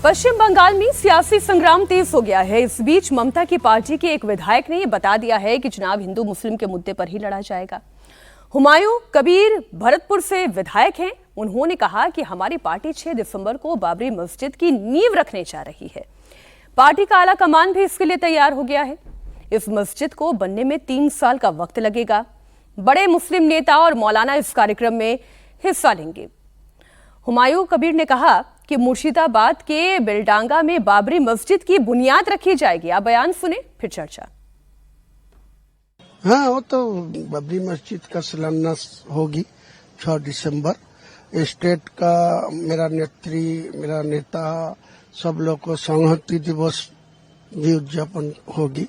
पश्चिम बंगाल में सियासी संग्राम तेज हो गया है। इस बीच ममता की पार्टी के एक विधायक ने यह बता दिया है कि चुनाव हिंदू मुस्लिम के मुद्दे पर ही लड़ा जाएगा। हुमायूं कबीर भरतपुर से विधायक हैं। उन्होंने कहा कि हमारी पार्टी 6 दिसंबर को बाबरी मस्जिद की नींव रखने जा रही है। पार्टी का आला कमान भी इसके लिए तैयार हो गया है। इस मस्जिद को बनने में 3 साल का वक्त लगेगा। बड़े मुस्लिम नेता और मौलाना इस कार्यक्रम में हिस्सा लेंगे। हुमायूं कबीर ने कहा कि मुर्शिदाबाद के बेलडांगा में बाबरी मस्जिद की बुनियाद रखी जाएगी। आप बयान सुने फिर चर्चा। हाँ, वो तो बाबरी मस्जिद का शिलान्यास होगी 6 दिसंबर। स्टेट का मेरा नेता सब लोग को संहति दिवस भी उद्यापन होगी।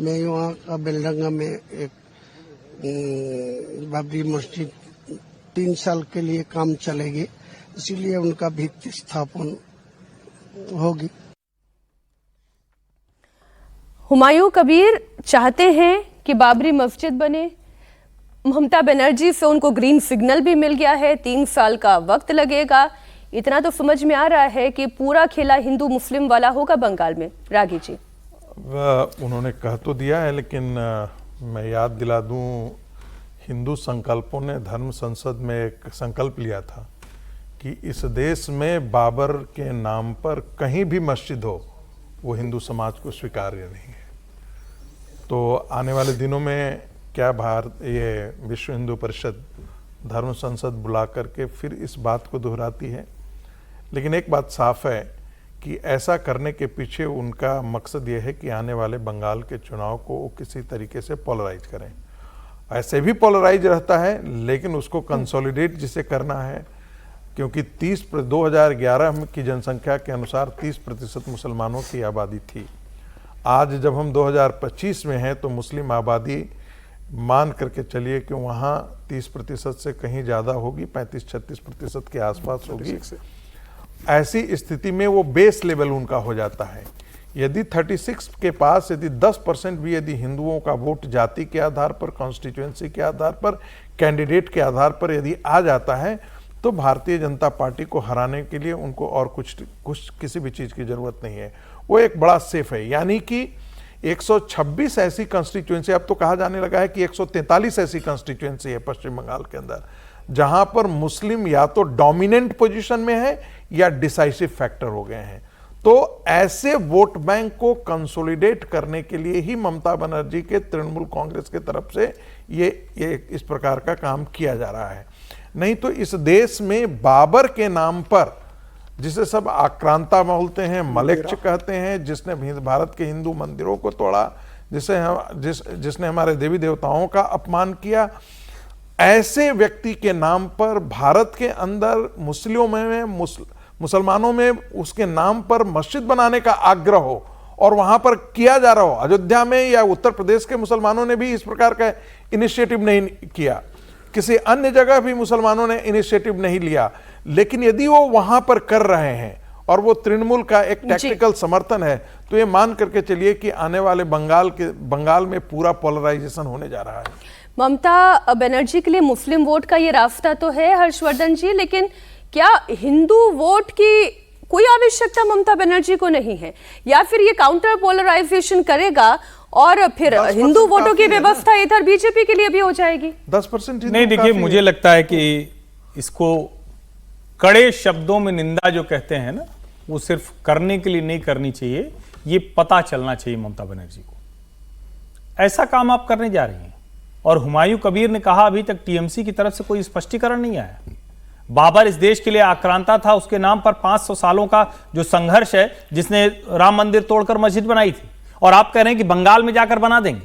मैं वहाँ का बेलडांगा में एक बाबरी मस्जिद 3 साल के लिए काम चलेगी, इसीलिए उनका भित्ति स्थापन होगी। हुमायूं कबीर चाहते हैं कि बाबरी मस्जिद बने। ममता बनर्जी से उनको ग्रीन सिग्नल भी मिल गया है। 3 साल का वक्त लगेगा। इतना तो समझ में आ रहा है कि पूरा खेला हिंदू मुस्लिम वाला होगा बंगाल में। रागी जी, उन्होंने कह तो दिया है, लेकिन मैं याद दिला दूं, हिंदू संकल्पों ने धर्म संसद में एक संकल्प लिया था कि इस देश में बाबर के नाम पर कहीं भी मस्जिद हो वो हिंदू समाज को स्वीकार्य नहीं है। तो आने वाले दिनों में क्या ये विश्व हिंदू परिषद धर्म संसद बुला करके फिर इस बात को दोहराती है। लेकिन एक बात साफ है कि ऐसा करने के पीछे उनका मकसद ये है कि आने वाले बंगाल के चुनाव को वो किसी तरीके से पोलराइज करें। ऐसे भी पोलराइज रहता है, लेकिन उसको कंसोलिडेट जिसे करना है, क्योंकि 2011 की जनसंख्या के अनुसार 30% मुसलमानों की आबादी थी। आज जब हम 2025 में हैं तो मुस्लिम आबादी मान करके चलिए कि वहाँ 30% से कहीं ज़्यादा होगी, 35-36% के आसपास होगी। ऐसी स्थिति में वो बेस लेवल उनका हो जाता है। यदि 36 के पास यदि 10% भी यदि हिंदुओं का वोट जाति के आधार पर, कॉन्स्टिट्यूएंसी के आधार पर, कैंडिडेट के आधार पर यदि आ जाता है तो भारतीय जनता पार्टी को हराने के लिए उनको और कुछ किसी भी चीज़ की ज़रूरत नहीं है। वो एक बड़ा सेफ है। यानी कि 126 ऐसी कॉन्स्टिट्यूएंसी, अब तो कहा जाने लगा है कि 143 ऐसी कॉन्स्टिट्यूएंसी है पश्चिम बंगाल के अंदर, जहां पर मुस्लिम या तो डोमिनेंट पोजीशन में है या डिसाइसिव फैक्टर हो गए हैं। तो ऐसे वोट बैंक को कंसोलिडेट करने के लिए ही ममता बनर्जी के तृणमूल कांग्रेस की तरफ से ये इस प्रकार का काम किया जा रहा है। नहीं तो इस देश में बाबर के नाम पर, जिसे सब आक्रांता बोलते हैं, मलेच्छ कहते हैं, जिसने भारत के हिंदू मंदिरों को तोड़ा, जिसने हमारे देवी देवताओं का अपमान किया, ऐसे व्यक्ति के नाम पर भारत के अंदर मुसलमानों में उसके नाम पर मस्जिद बनाने का आग्रह हो और वहां पर किया जा रहा हो। अयोध्या में या उत्तर प्रदेश के मुसलमानों ने भी इस प्रकार का इनिशिएटिव नहीं किया, किसी अन्य जगह भी मुसलमानों ने इनिशिएटिव नहीं लिया। लेकिन यदि वो वहां पर कर रहे हैं और वो तृणमूल का एक टैक्टिकल समर्थन है, तो ये मान करके चलिए कि आने वाले बंगाल में पूरा पोलराइजेशन होने जा रहा है। ममता बनर्जी के लिए मुस्लिम वोट का ये रास्ता तो है हर्षवर्धन जी, लेकिन क्या हिंदू वोट की कोई आवश्यकता ममता बनर्जी को नहीं है, या फिर ये काउंटर पोलराइजेशन करेगा और फिर हिंदू वोटों की व्यवस्था इधर बीजेपी के लिए भी हो जाएगी? 10% नहीं, देखिए, मुझे लगता है कि इसको कड़े शब्दों में निंदा जो कहते हैं ना, वो सिर्फ करने के लिए नहीं करनी चाहिए, ये पता चलना चाहिए ममता बनर्जी को ऐसा काम आप करने जा रही हैं। और हुमायूं कबीर ने कहा अभी तक टीएमसी की तरफ से कोई स्पष्टीकरण नहीं आया। बाबर इस देश के लिए आक्रांता था, उसके नाम पर 500 सालों का जो संघर्ष है, जिसने राम मंदिर तोड़कर मस्जिद बनाई थी, और आप कह रहे हैं कि बंगाल में जाकर बना देंगे।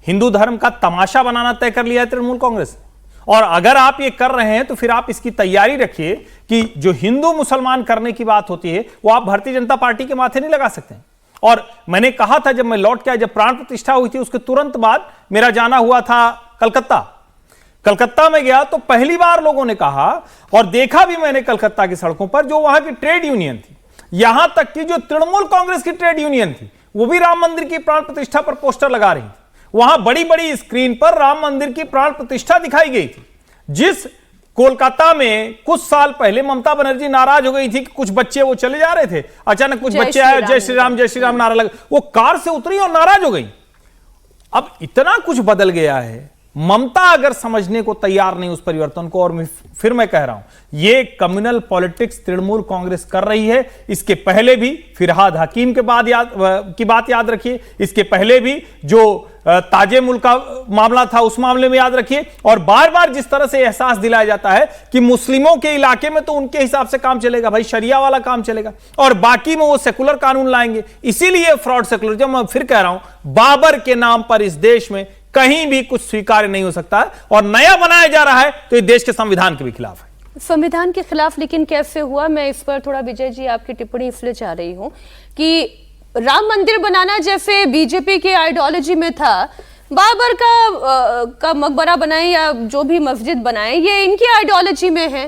हिंदू धर्म का तमाशा बनाना तय कर लिया है तृणमूल कांग्रेस ने। और अगर आप ये कर रहे हैं तो फिर आप इसकी तैयारी रखिए कि जो हिंदू मुसलमान करने की बात होती है वो आप भारतीय जनता पार्टी के माथे नहीं लगा सकते। और मैंने कहा था, जब मैं लौट के आया, जब प्राण प्रतिष्ठा हुई थी उसके तुरंत बाद मेरा जाना हुआ था कलकत्ता में गया, तो पहली बार लोगों ने कहा और देखा भी मैंने कलकत्ता की सड़कों पर, जो वहां की ट्रेड यूनियन थी, यहां तक कि जो तृणमूल कांग्रेस की ट्रेड यूनियन थी, वो भी राम मंदिर की प्राण प्रतिष्ठा पर पोस्टर लगा रही थी। वहां बड़ी बड़ी स्क्रीन पर राम मंदिर की प्राण प्रतिष्ठा दिखाई गई थी। जिस कोलकाता में कुछ साल पहले ममता बनर्जी नाराज हो गई थी कि कुछ बच्चे वो चले जा रहे थे, अचानक कुछ बच्चे आए, जय श्री राम नारा लगा, वो कार से उतरी और नाराज हो गई। अब इतना कुछ बदल गया है, ममता अगर समझने को तैयार नहीं उस परिवर्तन को, और फिर मैं कह रहा हूं ये कम्युनल पॉलिटिक्स तृणमूल कांग्रेस कर रही है। इसके पहले भी फिरहाद हकीम के बाद की बात याद रखिए, इसके पहले भी जो ताजे मुल्क का मामला था उस मामले में याद रखिए, और बार बार जिस तरह से एहसास दिलाया जाता है कि मुस्लिमों के इलाके में तो उनके हिसाब से काम चलेगा, भाई शरिया वाला काम चलेगा, और बाकी में वो सेकुलर कानून लाएंगे। इसीलिए फ्रॉड सेकुलरिज्म, मैं फिर कह रहा हूं, बाबर के नाम पर इस देश में कहीं भी कुछ स्वीकार्य नहीं हो सकता है, और नया बनाया जा रहा है तो ये देश के संविधान के भी खिलाफ है। संविधान के खिलाफ लेकिन कैसे हुआ? मैं इस पर थोड़ा विजय जी आपकी टिप्पणी इसलिए चाह रही हूं कि राम मंदिर बनाना जैसे बीजेपी के आइडियोलॉजी में था, बाबर का मकबरा बनाए या जो भी मस्जिद बनाए ये इनकी आइडियोलॉजी में है।